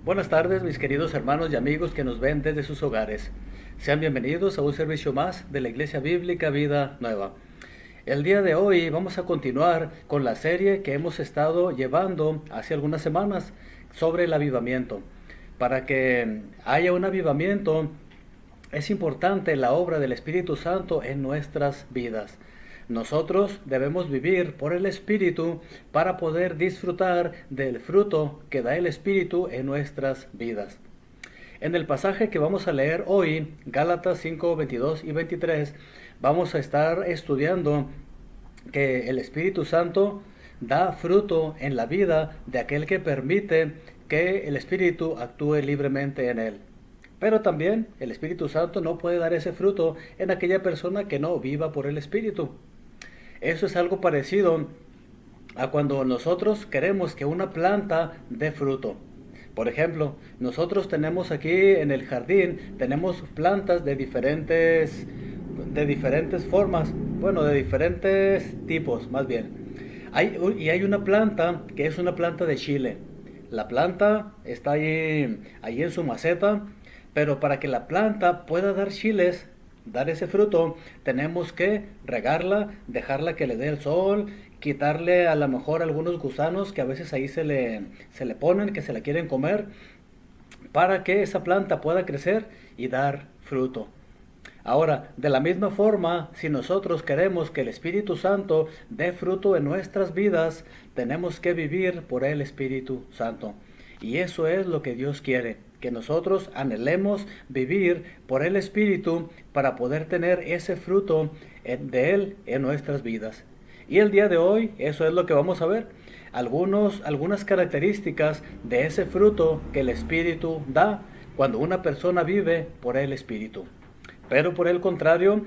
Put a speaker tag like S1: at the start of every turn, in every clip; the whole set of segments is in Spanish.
S1: Buenas tardes, mis queridos hermanos y amigos que nos ven desde sus hogares. Sean bienvenidos a un servicio más de la Iglesia Bíblica Vida Nueva. El día de hoy vamos a continuar con la serie que hemos estado llevando hace algunas semanas sobre el avivamiento. Para que haya un avivamiento es importante la obra del Espíritu Santo en nuestras vidas. Nosotros debemos vivir por el Espíritu para poder disfrutar del fruto que da el Espíritu en nuestras vidas. En el pasaje que vamos a leer hoy, Gálatas 5, 22 y 23, vamos a estar estudiando que el Espíritu Santo da fruto en la vida de aquel que permite que el Espíritu actúe libremente en él. Pero también el Espíritu Santo no puede dar ese fruto en aquella persona que no viva por el Espíritu. Eso es algo parecido a cuando nosotros queremos que una planta dé fruto. Por ejemplo, nosotros tenemos aquí en el jardín, tenemos plantas de diferentes formas, bueno, de diferentes tipos más bien. Hay una planta que es una planta de chile. La planta está ahí en su maceta, pero para que la planta pueda dar chiles, dar ese fruto, tenemos que regarla, dejarla que le dé el sol, quitarle a lo mejor algunos gusanos que a veces ahí se le ponen, que se la quieren comer, para que esa planta pueda crecer y dar fruto. Ahora, de la misma forma, si nosotros queremos que el Espíritu Santo dé fruto en nuestras vidas, tenemos que vivir por el Espíritu Santo. Y eso es lo que Dios quiere, que nosotros anhelemos vivir por el Espíritu para poder tener ese fruto de Él en nuestras vidas. Y el día de hoy, eso es lo que vamos a ver. Algunas características de ese fruto que el Espíritu da cuando una persona vive por el Espíritu. Pero por el contrario,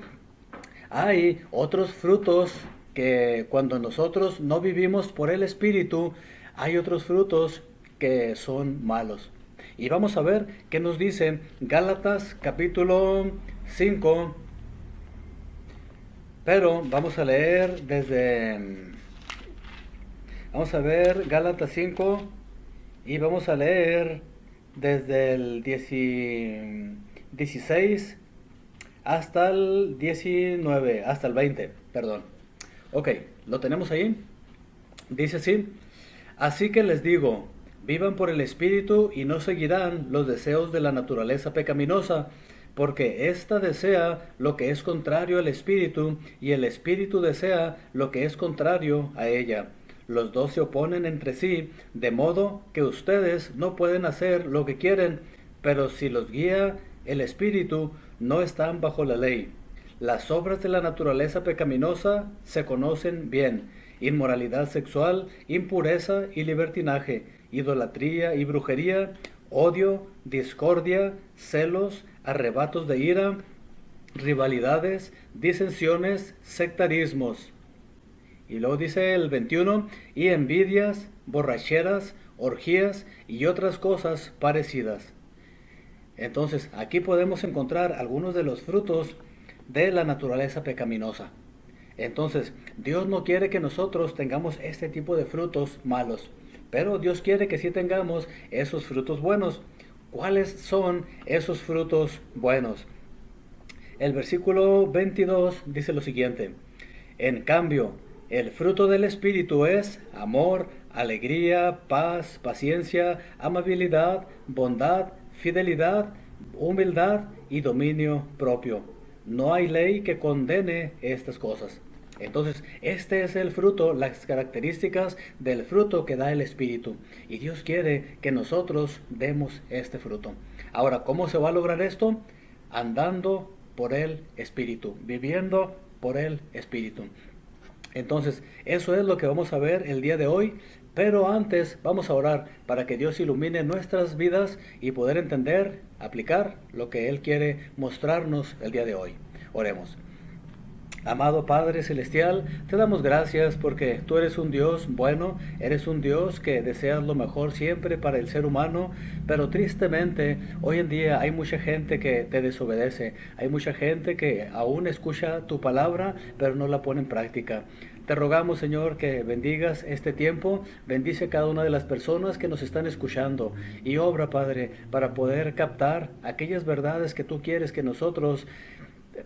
S1: hay otros frutos que cuando nosotros no vivimos por el Espíritu, hay otros frutos que son malos. Y vamos a ver qué nos dice Gálatas capítulo 5, pero vamos a leer vamos a ver Gálatas 5 y vamos a leer desde el 16 hasta el 19, hasta el 20, perdón. Ok, ¿lo tenemos ahí? Dice así: así que les digo, vivan por el Espíritu y no seguirán los deseos de la naturaleza pecaminosa, porque ésta desea lo que es contrario al Espíritu y el Espíritu desea lo que es contrario a ella. Los dos se oponen entre sí, de modo que ustedes no pueden hacer lo que quieren, pero si los guía el Espíritu, no están bajo la ley. Las obras de la naturaleza pecaminosa se conocen bien: inmoralidad sexual, impureza y libertinaje, idolatría y brujería, odio, discordia, celos, arrebatos de ira, rivalidades, disensiones, sectarismos. Y luego dice el 21, y envidias, borracheras, orgías y otras cosas parecidas. Entonces, aquí podemos encontrar algunos de los frutos de la naturaleza pecaminosa. Entonces, Dios no quiere que nosotros tengamos este tipo de frutos malos, pero Dios quiere que sí tengamos esos frutos buenos. ¿Cuáles son esos frutos buenos? El versículo 22 dice lo siguiente: en cambio, el fruto del Espíritu es amor, alegría, paz, paciencia, amabilidad, bondad, fidelidad, humildad y dominio propio. No hay ley que condene estas cosas. Entonces, este es el fruto, las características del fruto que da el Espíritu. Y Dios quiere que nosotros demos este fruto. Ahora, ¿cómo se va a lograr esto? Andando por el Espíritu, viviendo por el Espíritu. Entonces, eso es lo que vamos a ver el día de hoy. Pero antes vamos a orar para que Dios ilumine nuestras vidas y poder entender, aplicar lo que Él quiere mostrarnos el día de hoy. Oremos. Amado Padre Celestial, te damos gracias porque tú eres un Dios bueno, eres un Dios que deseas lo mejor siempre para el ser humano, pero tristemente hoy en día hay mucha gente que te desobedece, hay mucha gente que aún escucha tu palabra, pero no la pone en práctica. Te rogamos, Señor, que bendigas este tiempo, bendice cada una de las personas que nos están escuchando y obra, Padre, para poder captar aquellas verdades que tú quieres que nosotros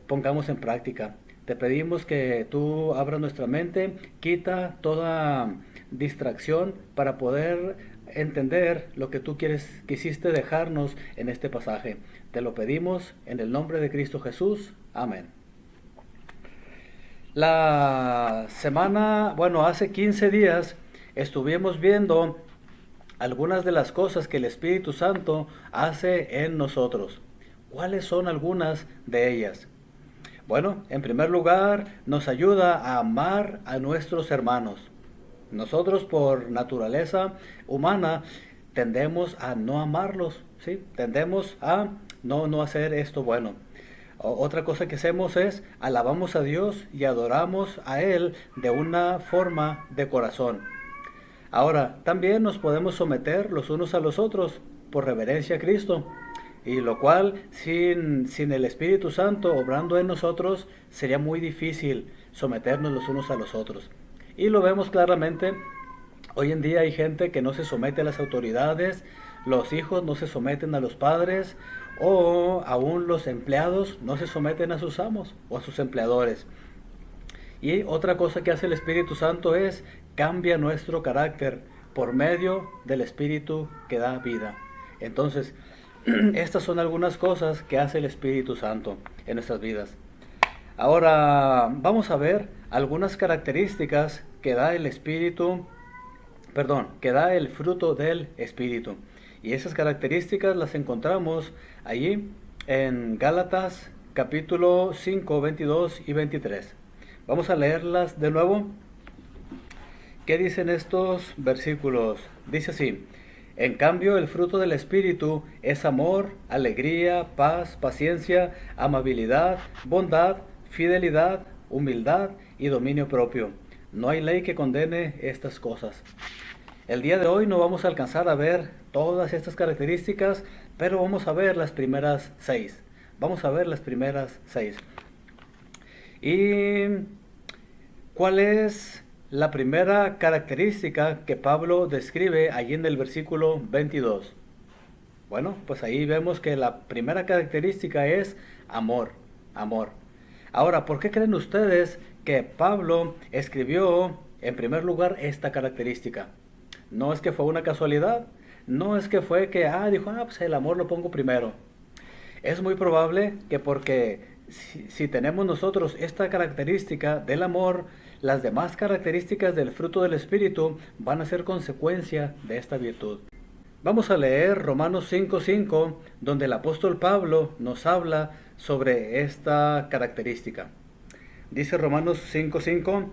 S1: pongamos en práctica. Te pedimos que tú abras nuestra mente, quita toda distracción para poder entender lo que tú quisiste dejarnos en este pasaje. Te lo pedimos en el nombre de Cristo Jesús. Amén. Hace 15 días estuvimos viendo algunas de las cosas que el Espíritu Santo hace en nosotros. ¿Cuáles son algunas de ellas? Bueno, en primer lugar, nos ayuda a amar a nuestros hermanos. Nosotros por naturaleza humana tendemos a no amarlos, ¿sí? Tendemos a no hacer esto bueno. Otra cosa que hacemos es alabamos a Dios y adoramos a Él de una forma de corazón. Ahora, también nos podemos someter los unos a los otros por reverencia a Cristo. Y lo cual, sin el Espíritu Santo obrando en nosotros, sería muy difícil someternos los unos a los otros. Y lo vemos claramente, hoy en día hay gente que no se somete a las autoridades, los hijos no se someten a los padres, o aún los empleados no se someten a sus amos o a sus empleadores. Y otra cosa que hace el Espíritu Santo es cambia nuestro carácter por medio del Espíritu que da vida. Entonces, estas son algunas cosas que hace el Espíritu Santo en nuestras vidas. Ahora vamos a ver algunas características que da el fruto del Espíritu. Y esas características las encontramos allí en Gálatas capítulo 5, 22 y 23. Vamos a leerlas de nuevo. ¿Qué dicen estos versículos? Dice así: en cambio, el fruto del Espíritu es amor, alegría, paz, paciencia, amabilidad, bondad, fidelidad, humildad y dominio propio. No hay ley que condene estas cosas. El día de hoy no vamos a alcanzar a ver todas estas características, pero vamos a ver las primeras 6. ¿Y cuál es la primera característica que Pablo describe allí en el versículo 22? Bueno, pues ahí vemos que la primera característica es amor. Ahora, ¿por qué creen ustedes que Pablo escribió en primer lugar esta característica? No es que fue una casualidad, no es que fue que, dijo, pues el amor lo pongo primero. Es muy probable que porque si tenemos nosotros esta característica del amor, las demás características del fruto del Espíritu van a ser consecuencia de esta virtud. Vamos a leer Romanos 5:5, donde el apóstol Pablo nos habla sobre esta característica. Dice Romanos 5:5,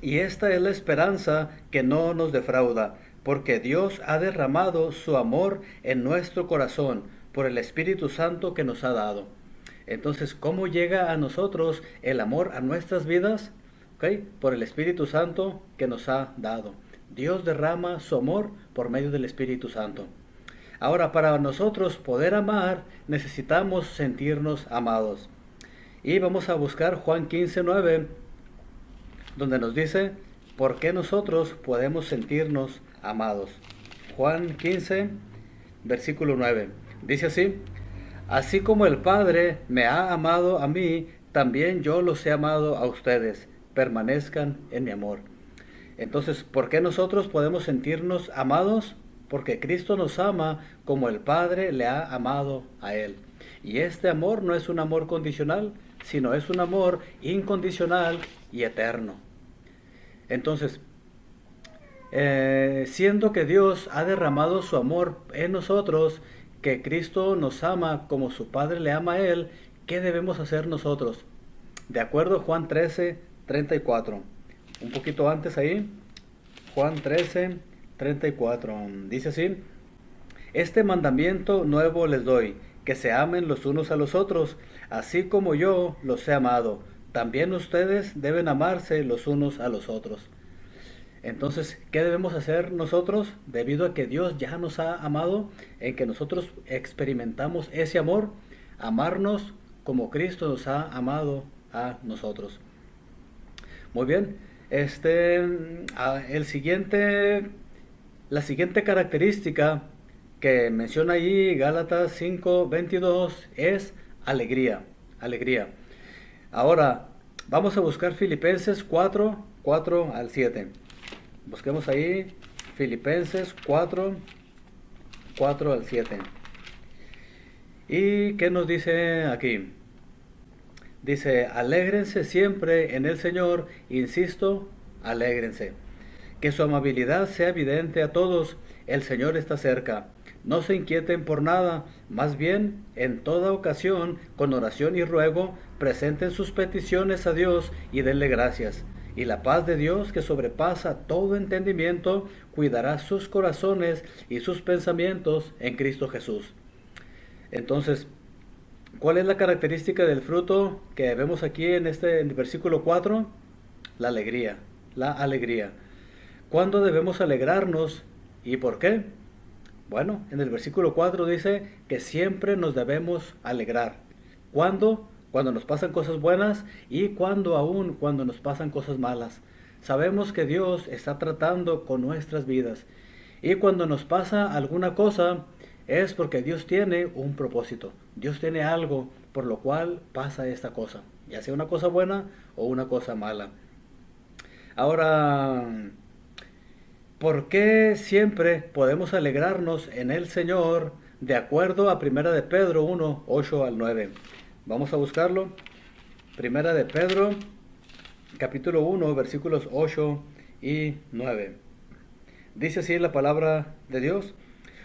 S1: y esta es la esperanza que no nos defrauda, porque Dios ha derramado su amor en nuestro corazón por el Espíritu Santo que nos ha dado. Entonces, ¿cómo llega a nosotros el amor a nuestras vidas? Por el Espíritu Santo que nos ha dado. Dios derrama su amor por medio del Espíritu Santo. Ahora, para nosotros poder amar, necesitamos sentirnos amados. Y vamos a buscar Juan 15:9, donde nos dice por qué nosotros podemos sentirnos amados. Juan 15, versículo 9. Dice así: así como el Padre me ha amado a mí, también yo los he amado a ustedes. Permanezcan en mi amor. Entonces, ¿por qué nosotros podemos sentirnos amados? Porque Cristo nos ama como el Padre le ha amado a Él. Y este amor no es un amor condicional, sino es un amor incondicional y eterno. Entonces, siendo que Dios ha derramado su amor en nosotros, que Cristo nos ama como su Padre le ama a Él, ¿qué debemos hacer nosotros? De acuerdo a Juan 13:34. Un poquito antes ahí, Juan 13:34. Dice así: este mandamiento nuevo les doy, que se amen los unos a los otros, así como yo los he amado. También ustedes deben amarse los unos a los otros. Entonces, ¿qué debemos hacer nosotros? Debido a que Dios ya nos ha amado, en que nosotros experimentamos ese amor, amarnos como Cristo nos ha amado a nosotros. Muy bien, El siguiente, la siguiente característica que menciona allí Gálatas 5:22 es alegría, alegría. Ahora, vamos a buscar Filipenses 4 al 7. Busquemos ahí Filipenses 4 al 7. ¿Y qué nos dice aquí? Dice, alégrense siempre en el Señor, insisto, alégrense. Que su amabilidad sea evidente a todos, el Señor está cerca. No se inquieten por nada, más bien, en toda ocasión, con oración y ruego, presenten sus peticiones a Dios y denle gracias. Y la paz de Dios, que sobrepasa todo entendimiento, cuidará sus corazones y sus pensamientos en Cristo Jesús. Entonces, ¿cuál es la característica del fruto que vemos aquí en el versículo 4? La alegría, la alegría. ¿Cuándo debemos alegrarnos y por qué? Bueno, en el versículo 4 dice que siempre nos debemos alegrar. ¿Cuándo? Cuando nos pasan cosas buenas y cuando nos pasan cosas malas. Sabemos que Dios está tratando con nuestras vidas. Y cuando nos pasa alguna cosa es porque Dios tiene un propósito. Dios tiene algo por lo cual pasa esta cosa. Ya sea una cosa buena o una cosa mala. Ahora, ¿por qué siempre podemos alegrarnos en el Señor de acuerdo a 1 de Pedro 1, 8 al 9? Vamos a buscarlo. 1 de Pedro, capítulo 1, versículos 8 y 9. Dice así la palabra de Dios.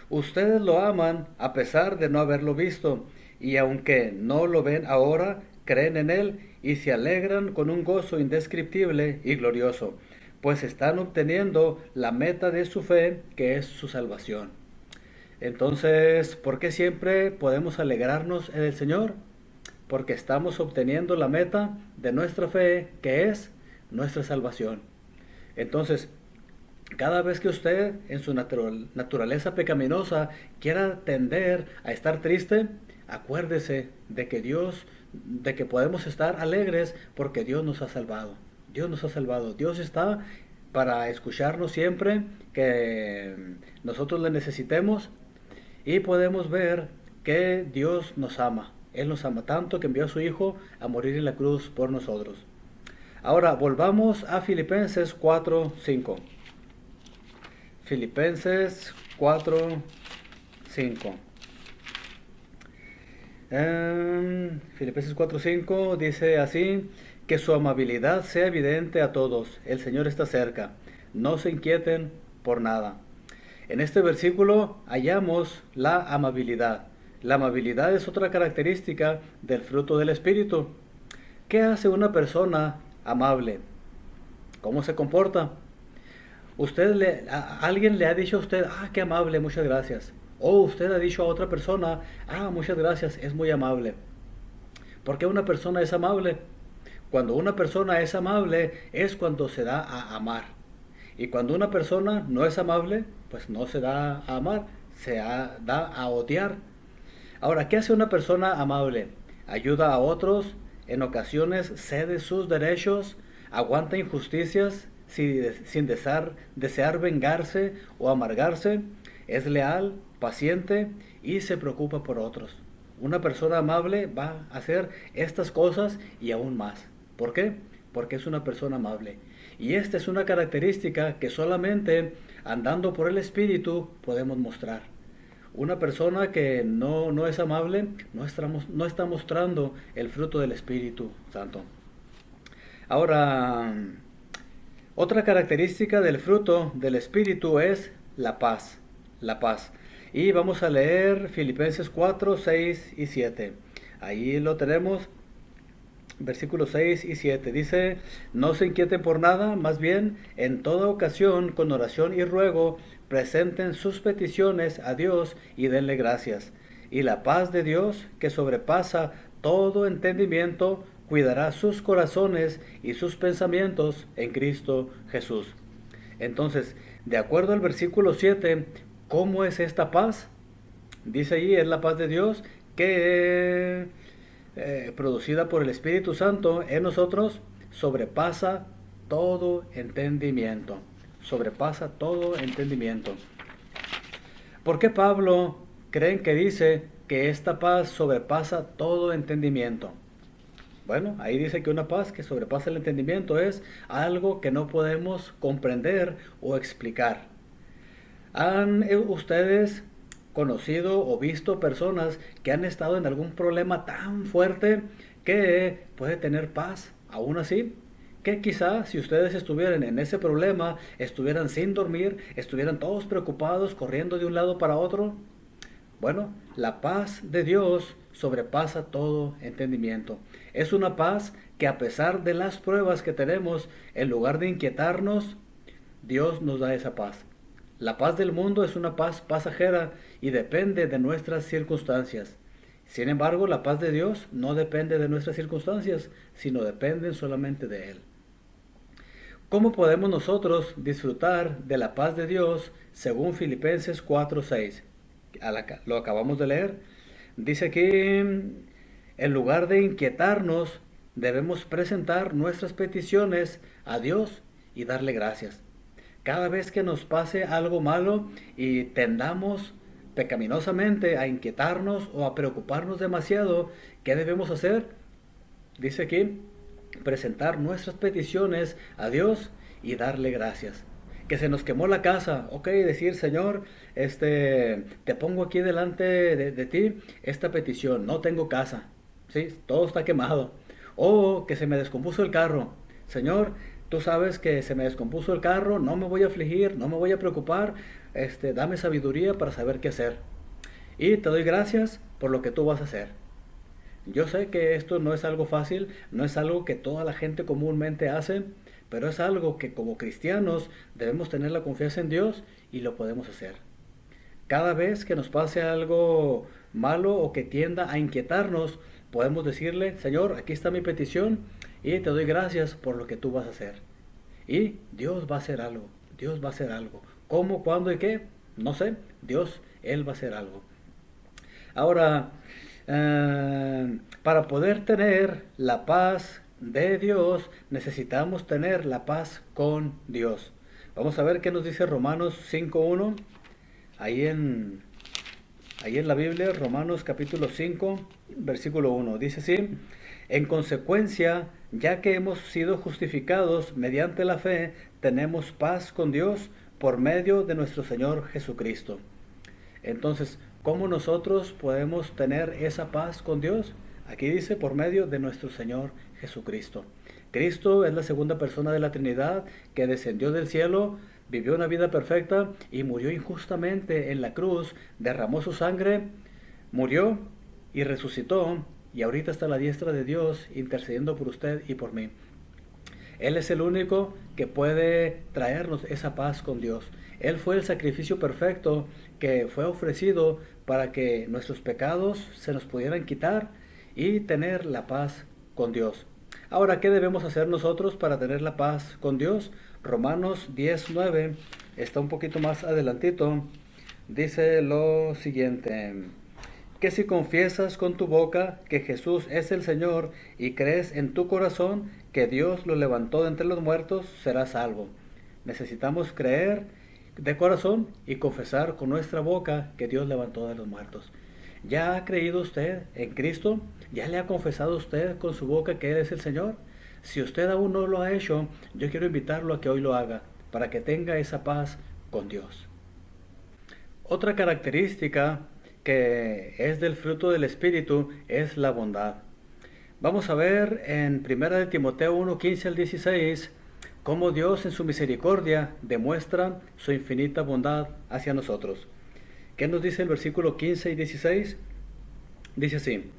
S1: Ustedes lo aman a pesar de no haberlo visto, y aunque no lo ven ahora, creen en Él y se alegran con un gozo indescriptible y glorioso, pues están obteniendo la meta de su fe, que es su salvación. Entonces, ¿por qué siempre podemos alegrarnos en el Señor? Porque estamos obteniendo la meta de nuestra fe, que es nuestra salvación. Entonces, cada vez que usted en su naturaleza pecaminosa quiera tender a estar triste, acuérdese de que podemos estar alegres porque Dios nos ha salvado. Dios nos ha salvado. Dios está para escucharnos siempre que nosotros le necesitemos y podemos ver que Dios nos ama. Él nos ama tanto que envió a su Hijo a morir en la cruz por nosotros. Ahora volvamos a Filipenses 4:5. Filipenses 4:5. Filipenses 4:5 dice así, que su amabilidad sea evidente a todos, el Señor está cerca, no se inquieten por nada. En este versículo hallamos la amabilidad. La amabilidad es otra característica del fruto del Espíritu. ¿Qué hace una persona amable? ¿Cómo se comporta? Alguien le ha dicho a usted, qué amable, muchas gracias. O usted ha dicho a otra persona, muchas gracias, es muy amable. ¿Por qué una persona es amable? Cuando una persona es amable es cuando se da a amar. Y cuando una persona no es amable, pues no se da a amar, da a odiar. Ahora, ¿qué hace una persona amable? Ayuda a otros, en ocasiones cede sus derechos, aguanta injusticias, sin desear vengarse o amargarse, es leal, paciente y se preocupa por otros. Una persona amable va a hacer estas cosas y aún más. ¿Por qué? Porque es una persona amable. Y esta es una característica que solamente andando por el Espíritu podemos mostrar. Una persona que no es amable no está mostrando el fruto del Espíritu Santo. Ahora, otra característica del fruto del Espíritu es la paz. La paz. Y vamos a leer Filipenses 4, 6 y 7. Ahí lo tenemos. Versículos 6 y 7. Dice, no se inquieten por nada, más bien, en toda ocasión, con oración y ruego, presenten sus peticiones a Dios y denle gracias. Y la paz de Dios, que sobrepasa todo entendimiento, cuidará sus corazones y sus pensamientos en Cristo Jesús. Entonces, de acuerdo al versículo 7, ¿cómo es esta paz? Dice allí, es la paz de Dios que producida por el Espíritu Santo en nosotros, sobrepasa todo entendimiento. Sobrepasa todo entendimiento. ¿Por qué Pablo creen que dice que esta paz sobrepasa todo entendimiento? Bueno, ahí dice que una paz que sobrepasa el entendimiento es algo que no podemos comprender o explicar. ¿Han ustedes conocido o visto personas que han estado en algún problema tan fuerte que puede tener paz aún así? Que quizá si ustedes estuvieran en ese problema, estuvieran sin dormir, estuvieran todos preocupados, corriendo de un lado para otro. Bueno, la paz de Dios sobrepasa todo entendimiento. Es una paz que, a pesar de las pruebas que tenemos, en lugar de inquietarnos, Dios nos da esa paz. La paz del mundo es una paz pasajera y depende de nuestras circunstancias. Sin embargo, la paz de Dios no depende de nuestras circunstancias, sino dependen solamente de Él. ¿Cómo podemos nosotros disfrutar de la paz de Dios según Filipenses 4:6? Lo acabamos de leer. Dice que en lugar de inquietarnos, debemos presentar nuestras peticiones a Dios y darle gracias. Cada vez que nos pase algo malo y tendamos pecaminosamente a inquietarnos o a preocuparnos demasiado, ¿qué debemos hacer? Dice aquí, presentar nuestras peticiones a Dios y darle gracias. Que se nos quemó la casa, ok, decir, Señor, te pongo aquí delante de ti esta petición, no tengo casa, ¿sí? Todo está quemado. O que se me descompuso el carro, Señor, tú sabes que se me descompuso el carro, no me voy a afligir, no me voy a preocupar, dame sabiduría para saber qué hacer. Y te doy gracias por lo que tú vas a hacer. Yo sé que esto no es algo fácil, no es algo que toda la gente comúnmente hace, pero es algo que como cristianos debemos tener la confianza en Dios y lo podemos hacer. Cada vez que nos pase algo malo o que tienda a inquietarnos, podemos decirle, Señor, aquí está mi petición y te doy gracias por lo que tú vas a hacer. Y Dios va a hacer algo, Dios va a hacer algo. ¿Cómo, cuándo y qué? No sé, Dios, Él va a hacer algo. Ahora, para poder tener la paz de Dios, necesitamos tener la paz con Dios. Vamos a ver qué nos dice Romanos 5:1. Ahí en la Biblia, Romanos capítulo 5, versículo 1. Dice así, en consecuencia, ya que hemos sido justificados mediante la fe, tenemos paz con Dios por medio de nuestro Señor Jesucristo. Entonces, ¿cómo nosotros podemos tener esa paz con Dios? Aquí dice, por medio de nuestro Señor Jesucristo. Cristo es la segunda persona de la Trinidad que descendió del cielo, vivió una vida perfecta y murió injustamente en la cruz, derramó su sangre, murió y resucitó, y ahorita está a la diestra de Dios intercediendo por usted y por mí. Él es el único que puede traernos esa paz con Dios. Él fue el sacrificio perfecto que fue ofrecido para que nuestros pecados se nos pudieran quitar y tener la paz con Dios. Ahora, ¿qué debemos hacer nosotros para tener la paz con Dios? Romanos 10:9 está un poquito más adelantito. Dice lo siguiente, que si confiesas con tu boca que Jesús es el Señor y crees en tu corazón que Dios lo levantó de entre los muertos, serás salvo. Necesitamos creer de corazón y confesar con nuestra boca que Dios levantó de los muertos. ¿Ya ha creído usted en Cristo? ¿Ya le ha confesado usted con su boca que Él es el Señor? Si usted aún no lo ha hecho, yo quiero invitarlo a que hoy lo haga, para que tenga esa paz con Dios. Otra característica que es del fruto del Espíritu es la bondad. Vamos a ver en 1 de Timoteo 1:15 al 16 cómo Dios en su misericordia demuestra su infinita bondad hacia nosotros. ¿Qué nos dice el versículo 15 y 16? Dice así,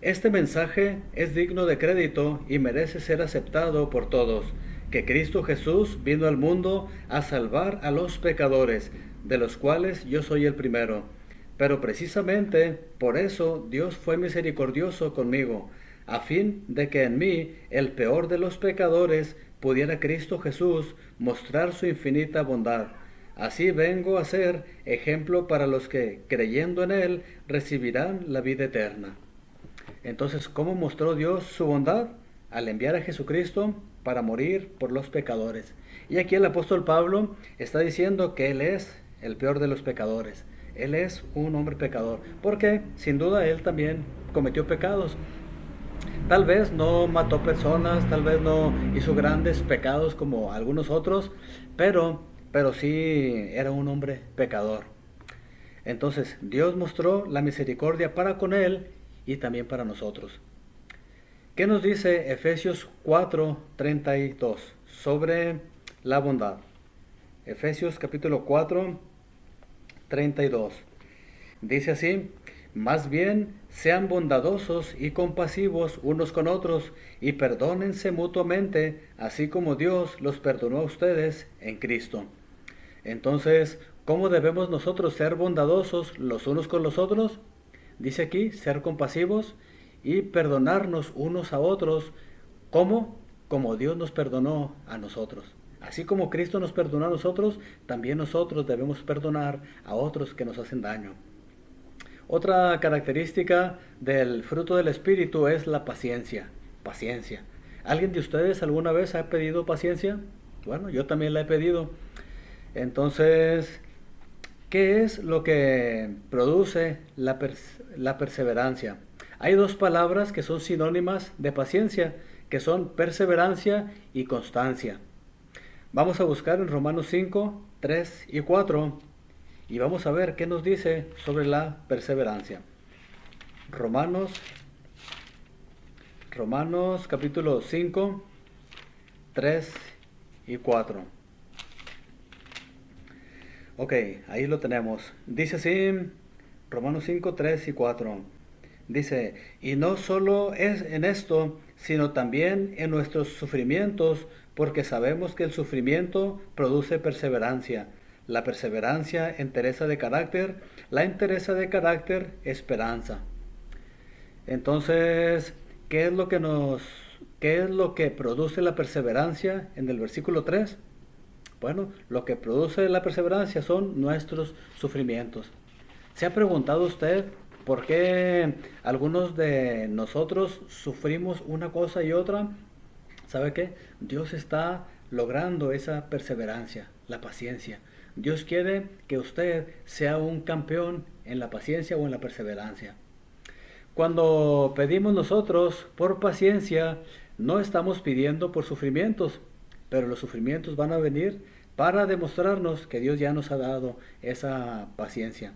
S1: este mensaje es digno de crédito y merece ser aceptado por todos, que Cristo Jesús vino al mundo a salvar a los pecadores, de los cuales yo soy el primero. Pero precisamente por eso Dios fue misericordioso conmigo, a fin de que en mí, el peor de los pecadores, pudiera Cristo Jesús mostrar su infinita bondad. Así vengo a ser ejemplo para los que, creyendo en Él, recibirán la vida eterna. Entonces, ¿cómo mostró Dios su bondad? al enviar a Jesucristo para morir por los pecadores. Y aquí el apóstol Pablo está diciendo que él es el peor de los pecadores. Él es un hombre pecador, porque sin duda él también cometió pecados. Tal vez no mató personas, tal vez no hizo grandes pecados como algunos otros, pero sí era un hombre pecador. Entonces Dios mostró la misericordia para con él y también para nosotros. ¿Qué nos dice Efesios 4:32 sobre la bondad? Efesios capítulo 4:32. Dice así: más bien sean bondadosos y compasivos unos con otros y perdónense mutuamente, así como Dios los perdonó a ustedes en Cristo. Entonces, ¿cómo debemos nosotros ser bondadosos los unos con los otros? Dice aquí, ser compasivos y perdonarnos unos a otros. ¿Cómo? Como Dios nos perdonó a nosotros. Así como Cristo nos perdonó a nosotros, también nosotros debemos perdonar a otros que nos hacen daño. Otra característica del fruto del Espíritu es la paciencia. Paciencia. ¿Alguien de ustedes alguna vez ha pedido paciencia? Bueno, yo también la he pedido. Entonces, ¿qué es lo que produce la perseverancia? Hay dos palabras que son sinónimas de paciencia, que son perseverancia y constancia. Vamos a buscar en Romanos 5, 3 y 4 y vamos a ver qué nos dice sobre la perseverancia. Romanos capítulo 5, 3 y 4. Ok, ahí lo tenemos. Dice así, Romanos 5, 3 y 4. Dice, y no solo es en esto, sino también en nuestros sufrimientos, porque sabemos que el sufrimiento produce perseverancia. La perseverancia, entereza de carácter, la entereza de carácter, esperanza. Entonces, ¿qué es lo que produce la perseverancia en el versículo 3? Bueno, lo que produce la perseverancia son nuestros sufrimientos. ¿Se ha preguntado usted por qué algunos de nosotros sufrimos una cosa y otra? ¿Sabe qué? Dios está logrando esa perseverancia, la paciencia. Dios quiere que usted sea un campeón en la paciencia o en la perseverancia. Cuando pedimos nosotros por paciencia, no estamos pidiendo por sufrimientos, pero los sufrimientos van a venir para demostrarnos que Dios ya nos ha dado esa paciencia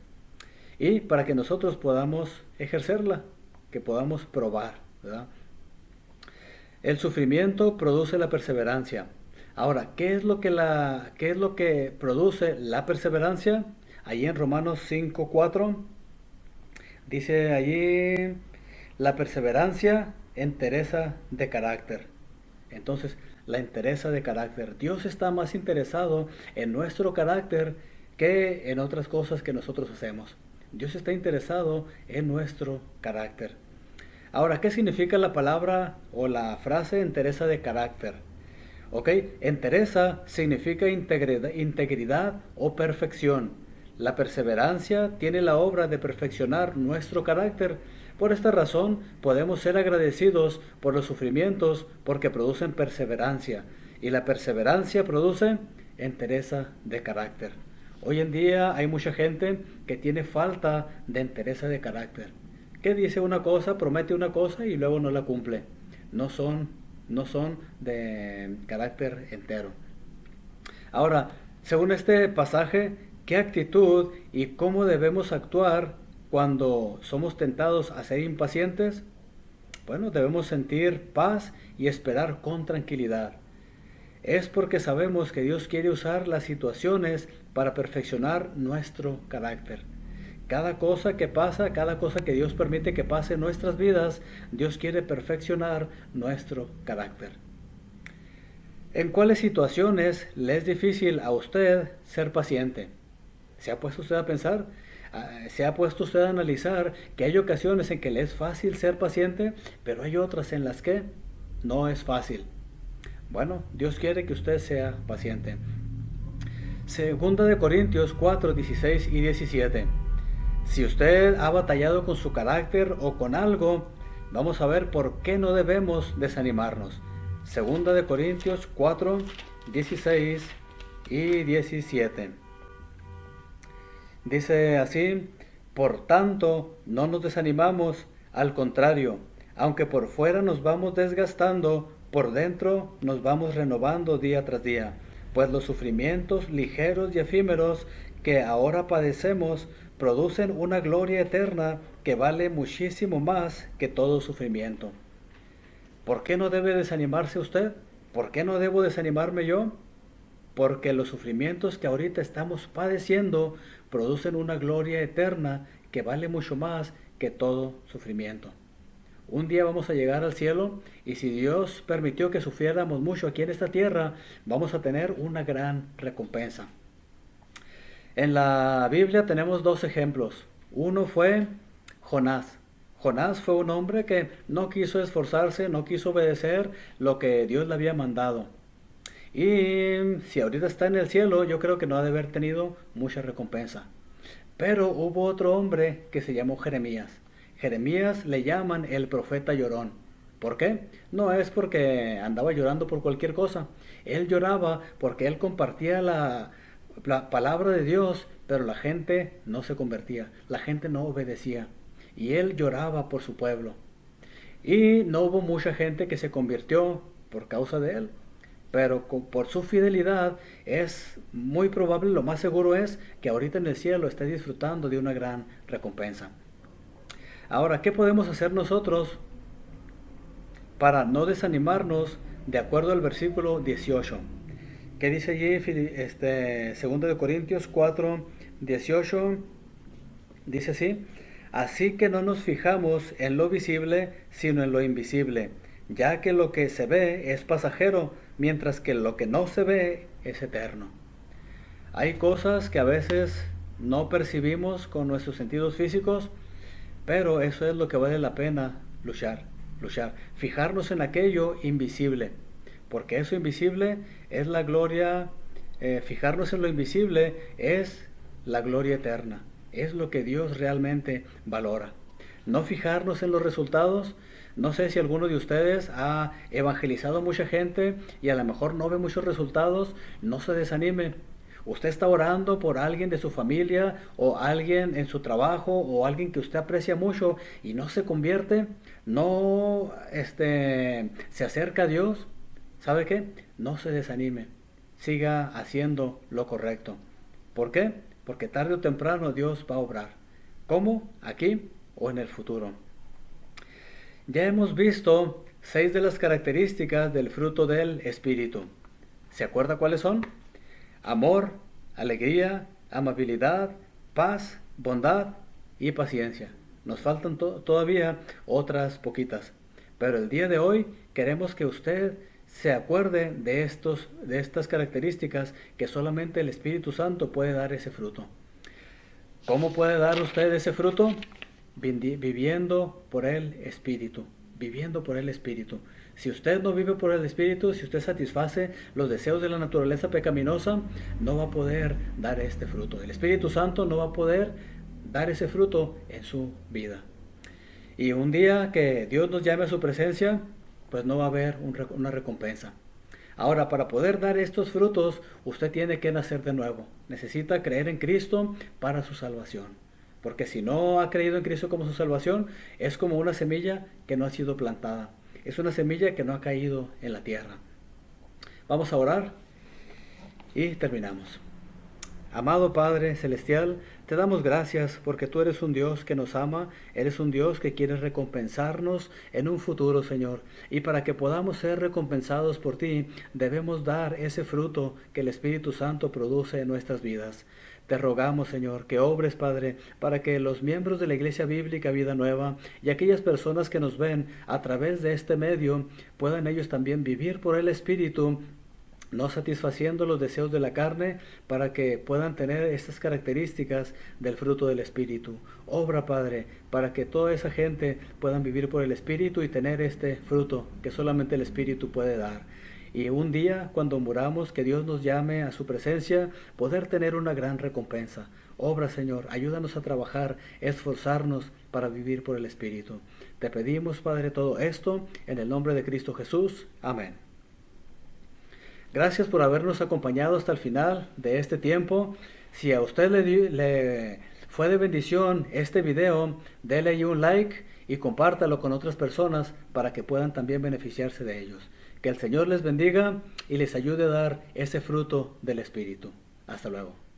S1: y para que nosotros podamos ejercerla, que podamos probar, ¿verdad? El sufrimiento produce la perseverancia. Ahora, ¿qué es lo que produce la perseverancia? Allí en Romanos 5:4 dice allí, la perseverancia entereza de carácter. Entonces, la entereza de carácter. Dios está más interesado en nuestro carácter que en otras cosas que nosotros hacemos. Dios está interesado en nuestro carácter. Ahora, ¿qué significa la palabra o la frase entereza de carácter? Ok, entereza significa integridad o perfección. La perseverancia tiene la obra de perfeccionar nuestro carácter. Por esta razón podemos ser agradecidos por los sufrimientos porque producen perseverancia. Y la perseverancia produce entereza de carácter. Hoy en día hay mucha gente que tiene falta de entereza de carácter, que dice una cosa, promete una cosa y luego no la cumple. No son de carácter entero. Ahora, según este pasaje, ¿qué actitud y cómo debemos actuar cuando somos tentados a ser impacientes? Bueno, debemos sentir paz y esperar con tranquilidad. Es porque sabemos que Dios quiere usar las situaciones para perfeccionar nuestro carácter. Cada cosa que pasa, cada cosa que Dios permite que pase en nuestras vidas, Dios quiere perfeccionar nuestro carácter. ¿En cuáles situaciones le es difícil a usted ser paciente? ¿Se ha puesto usted a pensar? ¿Se ha puesto usted a analizar que hay ocasiones en que le es fácil ser paciente, pero hay otras en las que no es fácil? Bueno, Dios quiere que usted sea paciente. Segunda de Corintios 4, 16 y 17. Si usted ha batallado con su carácter o con algo, Vamos a ver por qué no debemos desanimarnos. Segunda de Corintios 4, 16 y 17. Dice así: por tanto, no nos desanimamos, al contrario, aunque por fuera nos vamos desgastando, por dentro nos vamos renovando día tras día, pues los sufrimientos ligeros y efímeros que ahora padecemos producen una gloria eterna que vale muchísimo más que todo sufrimiento. ¿Por qué no debe desanimarse usted? ¿Por qué no debo desanimarme yo? Porque los sufrimientos que ahorita estamos padeciendo producen una gloria eterna que vale mucho más que todo sufrimiento. Un día vamos a llegar al cielo y si Dios permitió que sufriéramos mucho aquí en esta tierra, vamos a tener una gran recompensa. En la Biblia tenemos dos ejemplos. Uno fue Jonás. Jonás fue un hombre que no quiso esforzarse, no quiso obedecer lo que Dios le había mandado. Y si ahorita está en el cielo, yo creo que no ha de haber tenido mucha recompensa. Pero hubo otro hombre que se llamó Jeremías. Jeremías le llaman el profeta llorón. ¿Por qué? No es porque andaba llorando por cualquier cosa. Él lloraba porque él compartía la palabra de Dios, pero la gente no se convertía, la gente no obedecía. Y él lloraba por su pueblo. Y no hubo mucha gente que se convirtió por causa de él. Pero por su fidelidad es muy probable, lo más seguro es que ahorita en el cielo esté disfrutando de una gran recompensa. Ahora, ¿qué podemos hacer nosotros para no desanimarnos de acuerdo al versículo 18? ¿Qué dice allí? 2 de Corintios 4, 18, dice así: así que no nos fijamos en lo visible, sino en lo invisible, ya que lo que se ve es pasajero, mientras que lo que no se ve es eterno. Hay cosas que a veces no percibimos con nuestros sentidos físicos, pero eso es lo que vale la pena luchar. Fijarnos en aquello invisible, porque eso invisible es la gloria. Fijarnos en lo invisible es la gloria eterna, es lo que Dios realmente valora. No fijarnos en los resultados. No sé si alguno de ustedes ha evangelizado a mucha gente y a lo mejor no ve muchos resultados. No se desanime. Usted está orando por alguien de su familia o alguien en su trabajo o alguien que usted aprecia mucho y no se convierte, no se acerca a Dios. ¿Sabe qué? No se desanime. Siga haciendo lo correcto. ¿Por qué? Porque tarde o temprano Dios va a obrar. ¿Cómo? ¿Aquí o en el futuro? Ya hemos visto 6 de las características del fruto del Espíritu. ¿Se acuerda cuáles son? Amor, alegría, amabilidad, paz, bondad y paciencia. Nos faltan todavía otras poquitas. Pero el día de hoy queremos que usted se acuerde de estas características que solamente el Espíritu Santo puede dar ese fruto. ¿Cómo puede dar usted ese fruto? Viviendo por el Espíritu. Viviendo por el Espíritu. Si usted no vive por el Espíritu, si usted satisface los deseos de la naturaleza pecaminosa, no va a poder dar este fruto. El Espíritu Santo no va a poder dar ese fruto en su vida. Y un día que Dios nos llame a su presencia, pues no va a haber una recompensa. Ahora, para poder dar estos frutos, usted tiene que nacer de nuevo. Necesita creer en Cristo para su salvación. Porque si no ha creído en Cristo como su salvación, es como una semilla que no ha sido plantada. Es una semilla que no ha caído en la tierra. Vamos a orar y terminamos. Amado Padre Celestial, te damos gracias porque tú eres un Dios que nos ama, eres un Dios que quiere recompensarnos en un futuro, Señor. Y para que podamos ser recompensados por ti, debemos dar ese fruto que el Espíritu Santo produce en nuestras vidas. Te rogamos, Señor, que obres, Padre, para que los miembros de la Iglesia Bíblica Vida Nueva y aquellas personas que nos ven a través de este medio puedan ellos también vivir por el Espíritu, no satisfaciendo los deseos de la carne, para que puedan tener estas características del fruto del Espíritu. Obra, Padre, para que toda esa gente puedan vivir por el Espíritu y tener este fruto que solamente el Espíritu puede dar. Y un día, cuando muramos, que Dios nos llame a su presencia, poder tener una gran recompensa. Obra, Señor, ayúdanos a trabajar, esforzarnos para vivir por el Espíritu. Te pedimos, Padre, todo esto en el nombre de Cristo Jesús. Amén. Gracias por habernos acompañado hasta el final de este tiempo. Si a usted le fue de bendición este video, déle ahí un like y compártalo con otras personas para que puedan también beneficiarse de ellos. Que el Señor les bendiga y les ayude a dar ese fruto del Espíritu. Hasta luego.